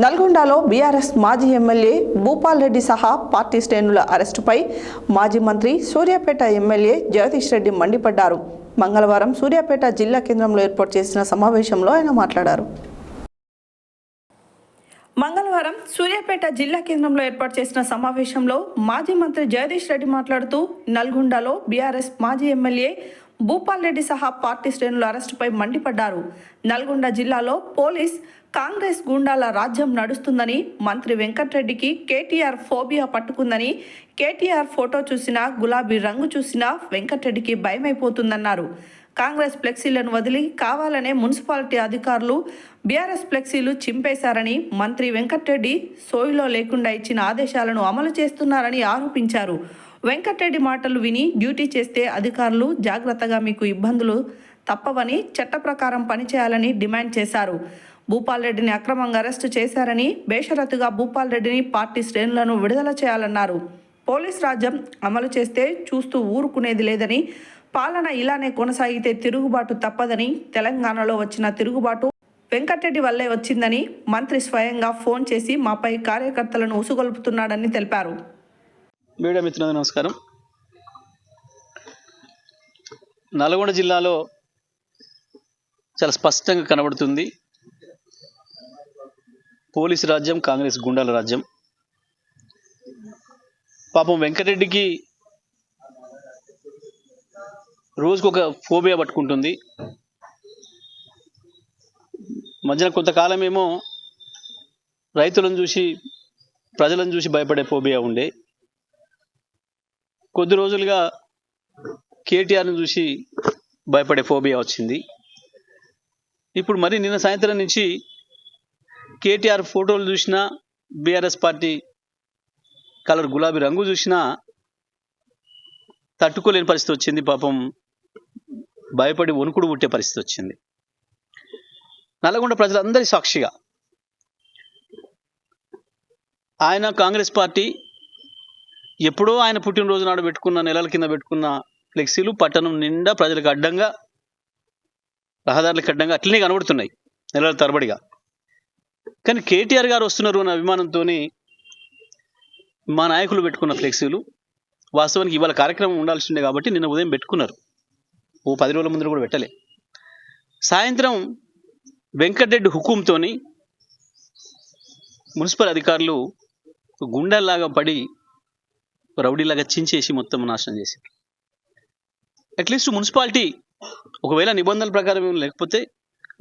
నల్గొండలో బీఆర్ఎస్ మాజీ ఎమ్మెల్యే భూపాల్ రెడ్డి సహా పార్టీ శ్రేణుల అరెస్టుపై మాజీ మంత్రి సూర్యాపేట ఎమ్మెల్యే జగదీష్ రెడ్డి మండిపడ్డారు. మంగళవారం సూర్యాపేట జిల్లా కేంద్రంలో ఏర్పాటు చేసిన సమావేశంలో ఆయన మాట్లాడారు. మంగళవారం సూర్యాపేట జిల్లా కేంద్రంలో ఏర్పాటు చేసిన సమావేశంలో మాజీ మంత్రి జగదీష్ రెడ్డి మాట్లాడుతూ నల్గొండలో బీఆర్ఎస్ మాజీ ఎమ్మెల్యే భూపాల్ రెడ్డి సహా పార్టీ శ్రేణుల అరెస్టుపై మండిపడ్డారు. నల్గొండ జిల్లాలో పోలీస్ కాంగ్రెస్ గూండాల రాజ్యం నడుస్తుందని, మంత్రి వెంకటరెడ్డికి కేటీఆర్ ఫోబియా పట్టుకుందని, కేటీఆర్ ఫోటో చూసినా గులాబీ రంగు చూసినా వెంకటరెడ్డికి భయమైపోతుందన్నారు. కాంగ్రెస్ ఫ్లెక్సీలను వదిలి కావాలనే మున్సిపాలిటీ అధికారులు బీఆర్ఎస్ ఫ్లెక్సీలు చింపేశారని, మంత్రి వెంకటరెడ్డి సోయిలో లేకుండా ఇచ్చిన ఆదేశాలను అమలు చేస్తున్నారని ఆరోపించారు. వెంకటరెడ్డి మాటలు విని డ్యూటీ చేస్తే అధికారులు జాగ్రత్తగా మీకు ఇబ్బందులు తప్పవని, చట్ట ప్రకారం పనిచేయాలని డిమాండ్ చేశారు. భూపాల్ రెడ్డిని అక్రమంగా అరెస్టు చేశారని, బేషరతుగా భూపాల్ రెడ్డిని పార్టీ శ్రేణులను విడుదల చేయాలన్నారు. పోలీస్ రాజ్యం అమలు చేస్తే చూస్తూ ఊరుకునేది లేదని, పాలన ఇలానే కొనసాగితే తిరుగుబాటు తప్పదని, తెలంగాణలో వచ్చిన తిరుగుబాటు వెంకటరెడ్డి వల్లే వచ్చిందని మంత్రి స్వయంగా ఫోన్ చేసి మాపై కార్యకర్తలను ఉసుగొల్పుతున్నాడని తెలిపారు. మీడియా మిత్రులకు నమస్కారం. నల్గొండ జిల్లాలో చాలా స్పష్టంగా కనబడుతుంది పోలీసు రాజ్యం, కాంగ్రెస్ గుండాల రాజ్యం. పాపం వెంకటరెడ్డికి రోజుకు ఒక ఫోబియా పట్టుకుంటుంది. మధ్యన కొంతకాలమేమో రైతులను చూసి, ప్రజలను చూసి భయపడే ఫోబియా ఉండే. కొద్ది రోజులుగా కేటీఆర్ను చూసి భయపడే ఫోబియా వచ్చింది. ఇప్పుడు మరి నిన్న సాయంత్రం నుంచి కేటీఆర్ ఫోటోలు చూసినా, బీఆర్ఎస్ పార్టీ కలర్ గులాబీ రంగు చూసినా తట్టుకోలేని పరిస్థితి వచ్చింది. పాపం భయపడి వణుకుడు పుట్టే పరిస్థితి వచ్చింది. నల్గొండ ప్రజలందరి సాక్షిగా ఆయన కాంగ్రెస్ పార్టీ ఎప్పుడో ఆయన పుట్టినరోజు నాడు పెట్టుకున్న, నెలల కింద పెట్టుకున్న ఫ్లెక్సీలు పట్టణం నిండా ప్రజలకు అడ్డంగా, రహదారులకు అడ్డంగా అట్లనే కనబడుతున్నాయి నెలల తరబడిగా. కానీ కేటీఆర్ గారు వస్తున్నారు అన్న అభిమానంతో మా నాయకులు పెట్టుకున్న ఫ్లెక్సీలు వాస్తవానికి ఇవాళ కార్యక్రమం ఉండాల్సిందే కాబట్టి నిన్న ఉదయం పెట్టుకున్నారు. ఓ 10 రోజుల ముందు కూడా పెట్టలే. సాయంత్రం వెంకటరెడ్డి హుకుంతో మున్సిపల్ అధికారులు గుండెల్లాగా పడి రౌడీలాగా చించేసి మొత్తం నాశనం చేశారు. అట్లీస్ట్ మున్సిపాలిటీ ఒకవేళ నిబంధనల ప్రకారం లేకపోతే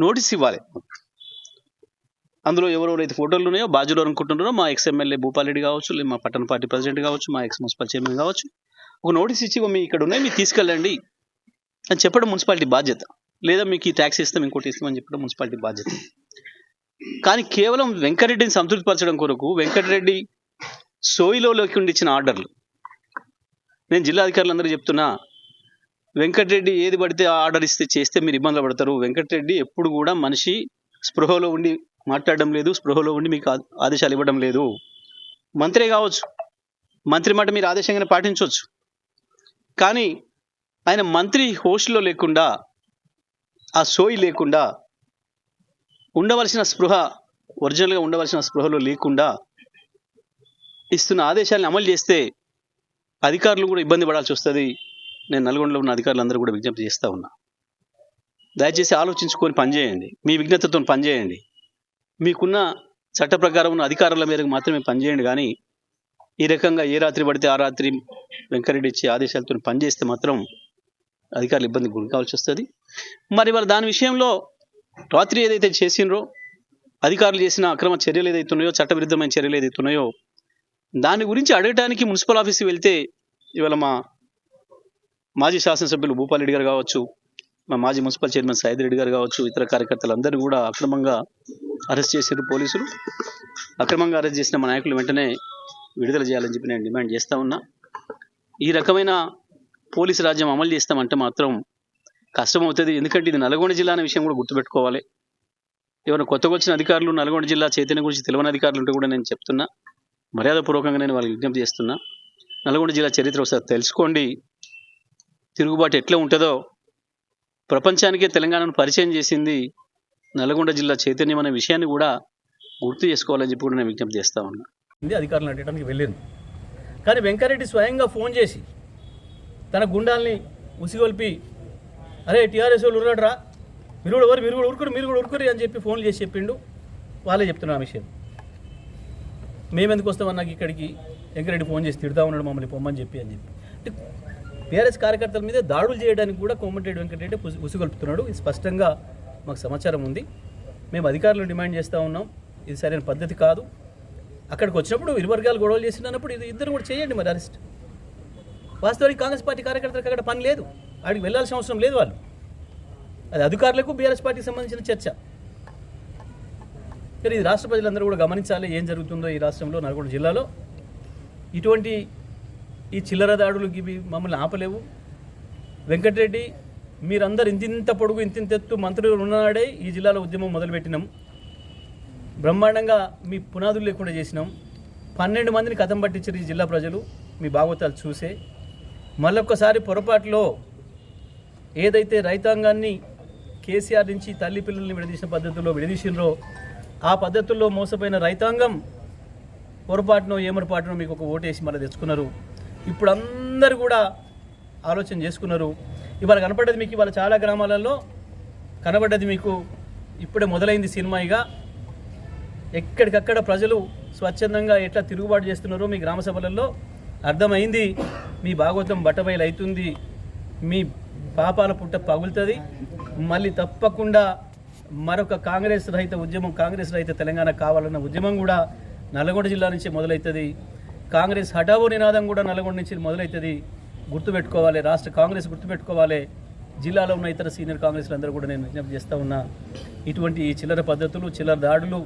నోటీస్ ఇవ్వాలి. అందులో ఎవరెవరైతే ఫోటోలు ఉన్నాయో బాధ్యులు అనుకుంటున్నారో, మా ఎక్స్ ఎమ్మెల్యే భూపాల్ రెడ్డి కావచ్చు, లేదా మా పట్టణ పార్టీ ప్రెసిడెంట్ కావచ్చు, మా ఎక్స్ మున్సిపల్ చైర్మన్ కావచ్చు, ఒక నోటీస్ ఇచ్చి మీ ఇక్కడ ఉన్నాయి మీరు తీసుకెళ్ళండి అని చెప్పడం మున్సిపాలిటీ బాధ్యత. లేదా మీకు ఈ ట్యాక్స్ ఇస్తాం, ఇంకోటి ఇస్తామని చెప్పడం మున్సిపాలిటీ బాధ్యత. కానీ కేవలం వెంకటరెడ్డిని సంతృప్తిపరచడం కొరకు వెంకటరెడ్డి సోయిలోకి ఉండి ఇచ్చిన ఆర్డర్లు, నేను జిల్లా అధికారులందరూ చెప్తున్నా, వెంకటరెడ్డి ఏది పడితే ఆర్డర్ ఇస్తే చేస్తే మీరు ఇబ్బందులు పడతారు. వెంకటరెడ్డి ఎప్పుడు కూడా మనిషి స్పృహలో ఉండి మాట్లాడడం లేదు, స్పృహలో ఉండి మీకు ఆదేశాలు ఇవ్వడం లేదు. మంత్రే కావచ్చు, మంత్రి మాట మీరు ఆదేశంగానే పాటించవచ్చు. కానీ ఆయన మంత్రి హోస్ట్లో లేకుండా, ఆ సోయి లేకుండా, ఉండవలసిన స్పృహ, ఒరిజినల్గా ఉండవలసిన స్పృహలో లేకుండా ఇస్తున్న ఆదేశాలను అమలు చేస్తే అధికారులు కూడా ఇబ్బంది పడాల్సి వస్తుంది. నేను నల్గొండలో ఉన్న అధికారులందరూ కూడా విజ్ఞప్తి చేస్తూ ఉన్నా, దయచేసి ఆలోచించుకొని పనిచేయండి, మీ విజ్ఞతతో పనిచేయండి, మీకున్న చట్ట ప్రకారం ఉన్న అధికారుల మేరకు మాత్రమే పనిచేయండి. కానీ ఈ రకంగా ఏ రాత్రి పడితే ఆ రాత్రి వెంకటరెడ్డి ఇచ్చే ఆదేశాలతో పనిచేస్తే మాత్రం అధికారులు ఇబ్బందికి గురి కావాల్సి వస్తుంది. మరి వాళ్ళు దాని విషయంలో రాత్రి ఏదైతే చేసినరో, అధికారులు చేసిన అక్రమ చర్యలు ఏదైతే ఉన్నాయో, చట్టవిరుద్ధమైన చర్యలు ఏదైతే ఉన్నాయో, దాని గురించి అడగడానికి మున్సిపల్ ఆఫీస్కి వెళ్తే ఇవాళ మా మాజీ శాసనసభ్యులు భూపాల్ రెడ్డి గారు కావచ్చు, మా మాజీ మున్సిపల్ చైర్మన్ సైద్ రెడ్డి గారు కావచ్చు, ఇతర కార్యకర్తలందరూ కూడా అక్రమంగా అరెస్ట్ చేశారు పోలీసులు. అక్రమంగా అరెస్ట్ చేసిన మా నాయకులు వెంటనే విడుదల చేయాలని చెప్పి నేను డిమాండ్ చేస్తూ ఉన్నా. ఈ రకమైన పోలీసు రాజ్యం అమలు చేస్తామంటే మాత్రం కష్టమవుతుంది. ఎందుకంటే ఇది నల్గొండ జిల్లా అనే విషయం కూడా గుర్తుపెట్టుకోవాలి. ఎవరైనా కొత్తగా వచ్చిన అధికారులు, నల్గొండ జిల్లా చైతన్యం గురించి తెలియని అధికారులు ఉంటే కూడా నేను చెప్తున్నా, మర్యాదపూర్వకంగా నేను వాళ్ళకి విజ్ఞప్తి చేస్తున్నా, నల్గొండ జిల్లా చరిత్ర ఒకసారి తెలుసుకోండి. తిరుగుబాటు ఎట్లా ఉంటుందో ప్రపంచానికే తెలంగాణను పరిచయం చేసింది నల్గొండ జిల్లా చైతన్యం అనే విషయాన్ని కూడా గుర్తు చేసుకోవాలని చెప్పి కూడా నేను విజ్ఞప్తి చేస్తా ఉన్నా. అధికారులను అడగడానికి వెళ్ళింది. కానీ వెంకరెడ్డి స్వయంగా ఫోన్ చేసి తన గుండాల్ని ఉసిగొల్పి, అరే టీఆర్ఎస్ వాళ్ళు ఉర్రాడరా, మీరు కూడా ఉరుకురి అని చెప్పి ఫోన్లు చేసి చెప్పిండు. వాళ్ళే చెప్తున్నారు ఆ విషయం. మేమెందుకు వస్తామన్నా ఇక్కడికి, వెంకరెడ్డి ఫోన్ చేసి తిడతా ఉన్నాడు మమ్మల్ని పొమ్మని చెప్పి అంటే టీఆర్ఎస్ కార్యకర్తల మీద దాడులు చేయడానికి కూడా కోమటిరెడ్డి వెంకటరెడ్డి ఉసిగొల్పుతున్నాడు. ఇది స్పష్టంగా మాకు సమాచారం ఉంది. మేము అధికారులను డిమాండ్ చేస్తూ ఉన్నాం, ఇది సరైన పద్ధతి కాదు. అక్కడికి వచ్చినప్పుడు ఇరు వర్గాలు గొడవలు చేసినప్పుడు ఇది ఇద్దరు కూడా చేయండి మరి అరెస్ట్. వాస్తవానికి కాంగ్రెస్ పార్టీ కార్యకర్తలకు అక్కడ పని లేదు, ఆడికి వెళ్ళాల్సిన అవసరం లేదు. వాళ్ళు అది అధికారులకు బీఆర్ఎస్ పార్టీకి సంబంధించిన చర్చ. కానీ ఇది రాష్ట్ర ప్రజలందరూ కూడా గమనించాలి ఏం జరుగుతుందో ఈ రాష్ట్రంలో. నల్గొండ జిల్లాలో ఇటువంటి ఈ చిల్లర దాడులు ఇవి మమ్మల్ని ఆపలేవు. వెంకటరెడ్డి మీరందరూ ఇంతింత పొడుగు ఇంతింత ఎత్తు మంత్రులు ఉన్ననాడే ఈ జిల్లాలో ఉద్యమం మొదలుపెట్టినాం. బ్రహ్మాండంగా మీ పునాదులు లేకుండా చేసినాం. 12 మందిని కథం పట్టించారు ఈ జిల్లా ప్రజలు మీ భాగవతాలు చూసే. మళ్ళొక్కసారి పొరపాటులో ఏదైతే రైతాంగాన్ని కేసీఆర్ నుంచి తల్లి పిల్లల్ని విడదీసిన పద్ధతుల్లో విడదీసినరో ఆ పద్ధతుల్లో మోసపోయిన రైతాంగం పొరపాటునో ఏమరపాటునో మీకు ఒక ఓటేసి మళ్ళీ తెచ్చుకున్నారు. ఇప్పుడు అందరూ కూడా ఆలోచన చేసుకున్నారు. ఇవాళ కనపడ్డది మీకు, ఇవాళ చాలా గ్రామాలలో కనబడ్డది మీకు. ఇప్పుడే మొదలైంది సినిమాయిగా. ఎక్కడికక్కడ ప్రజలు స్వచ్ఛందంగా ఎట్లా తిరుగుబాటు చేస్తున్నారో మీ గ్రామ సభలలో అర్థమైంది. మీ భాగవతం బట్టబయలు అవుతుంది, మీ పాపాల పుట్ట పగులుతుంది. మళ్ళీ తప్పకుండా మరొక కాంగ్రెస్ రహిత ఉద్యమం, కాంగ్రెస్ రహిత తెలంగాణ కావాలన్న ఉద్యమం కూడా నల్గొండ జిల్లా నుంచి మొదలవుతుంది. కాంగ్రెస్ హఠావో నినాదం కూడా నల్గొండ నుంచి మొదలవుతుంది. గుర్తుపెట్టుకోవాలి, రాష్ట్ర కాంగ్రెస్ గుర్తుపెట్టుకోవాలి. జిల్లాలో ఉన్న ఇతర సీనియర్ కాంగ్రెస్లు అందరూ కూడా నేను విజ్ఞప్తి చేస్తూ ఉన్నా, ఇటువంటి ఈ చిల్లర పద్ధతులు, చిల్లర దాడులు